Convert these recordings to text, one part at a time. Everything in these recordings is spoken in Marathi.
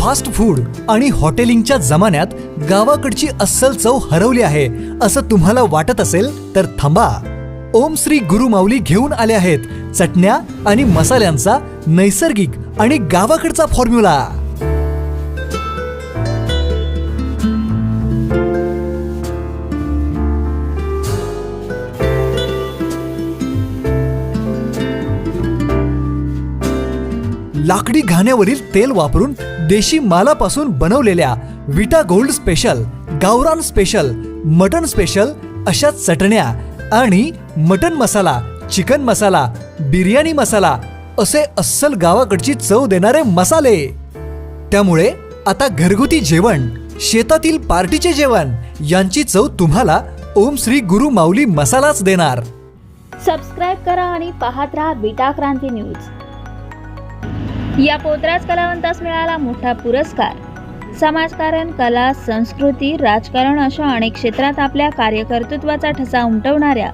फास्ट फूड आणि हॉटेलिंगच्या जमान्यात गावाकडची अस्सल चव हरवली आहे असं तुम्हाला वाटत असेल तर थांबा. ओम श्री गुरु माऊली घेऊन आले आहेत चटण्या आणि मसाल्यांचा नैसर्गिक आणि गावाकडचा फॉर्म्युला. लाकडी घाण्यावरील तेल वापरून देशी मालापासून बनवलेल्या विटा गोल्ड स्पेशल, गावरान स्पेशल, मटन स्पेशल अशा चटण्या आणि मटन मसाला, चिकन मसाला, बिर्याणी मसाला असे अस्सल गावाकडची चव देणारे मसाले. त्यामुळे आता घरगुती जेवण, शेतातील पार्टीचे जेवण यांची चव तुम्हाला ओम श्री गुरु माऊली मसालाच देणार. सबस्क्राइब करा आणि पाहत राहा बीटा क्रांती न्यूज. या पोतराज कलावंतास मिळाला मोठा पुरस्कार. समाजकारण, कला, संस्कृती, राजकारण अशा अनेक क्षेत्रात आपल्या कार्यकर्तृत्वाचा ठसा उमटवणाऱ्या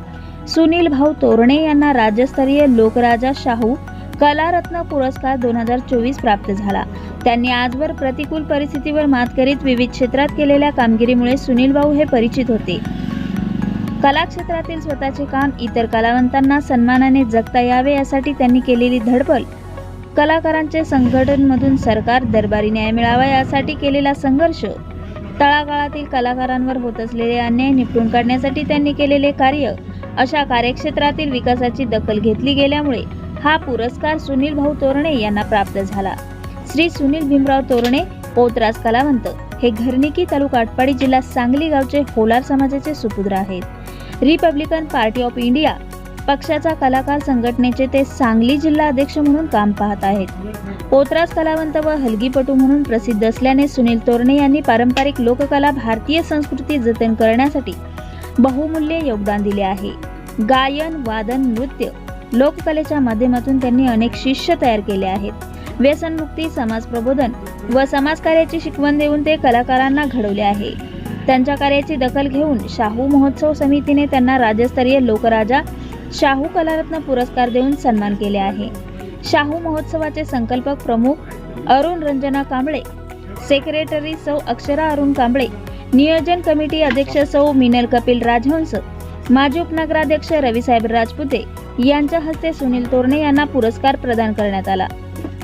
सुनील भाऊ तोरणे यांना राज्यस्तरीय लोकराजा शाहू कलारत्न पुरस्कार 2024 प्राप्त झाला. त्यांनी आजवर प्रतिकूल परिस्थितीवर मात करीत विविध क्षेत्रात केलेल्या कामगिरीमुळे सुनील भाऊ हे परिचित होते. कला क्षेत्रातील स्वतःचे काम इतर कलावंतांना सन्मानाने जगता यावे यासाठी त्यांनी केलेली धडपड, कलाकारांचे संघटनमधून सरकार दरबारी न्याय मिळावा यासाठी केलेला संघर्ष, तळागाळातील कलाकारांवर होत असलेले अन्याय निपटून काढण्यासाठी त्यांनी केलेले कार्य अशा कार्यक्षेत्रातील विकासाची दखल घेतली गेल्यामुळे हा पुरस्कार सुनील भाऊ तोरणे यांना प्राप्त झाला. श्री सुनील भीमराव तोरणे पोतराज कलावंत हे घरनिकी तालुका आटपाडी जिल्हा सांगली गावचे होलार समाजाचे सुपुत्र आहेत. रिपब्लिकन पार्टी ऑफ इंडिया पक्षाचा कलाकार संघटनेचे ते सांगली जिल्हा अध्यक्ष म्हणून काम पाहत आहेत. पोतराज कलावंत व हलगीपटू म्हणून प्रसिद्ध असल्याने सुनील तोरणे यांनी पारंपरिक लोककला, भारतीय संस्कृती जतन करण्यासाठी बहुमूल्य योगदान दिले आहे. गायन, वादन, नृत्य, लोककलेच्या माध्यमातून त्यांनी अनेक शिष्य तयार केले आहेत. व्यसनमुक्ती, समाज प्रबोधन व समाजकार्याची शिकवण देऊन ते कलाकारांना घडवले आहे. त्यांच्या कार्याची दखल घेऊन शाहू महोत्सव समितीने त्यांना राज्यस्तरीय लोकराजा शाहू कलारत्न पुरस्कार देऊन सन्मान केले आहे. शाहू महोत्सवाचे संकल्पक प्रमुख अरुण रंजना कांबळे, सेक्रेटरी सौ अक्षरा अरुण कांबळे, नियोजन कमिटी अध्यक्ष सौ मिनल कपिल राजहंस, माजी उपनगराध्यक्ष रविसाहेब राजपुते यांच्या हस्ते सुनील तोरणे यांना पुरस्कार प्रदान करण्यात आला.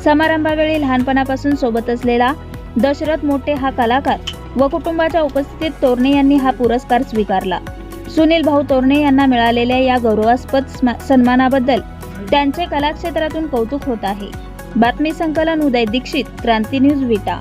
समारंभावेळी लहानपणापासून सोबत असलेला दशरथ मोठे हा कलाकार व कुटुंबाच्या उपस्थितीत तोरणे यांनी हा पुरस्कार स्वीकारला. सुनील भाऊ तोरणे यांना मिळालेल्या या गौरवास्पद सन्मानाबद्दल त्यांचे कलाक्षेत्रातून कौतुक होत आहे. बातमी संकलन उदय दीक्षित, क्रांती न्यूज, विटा.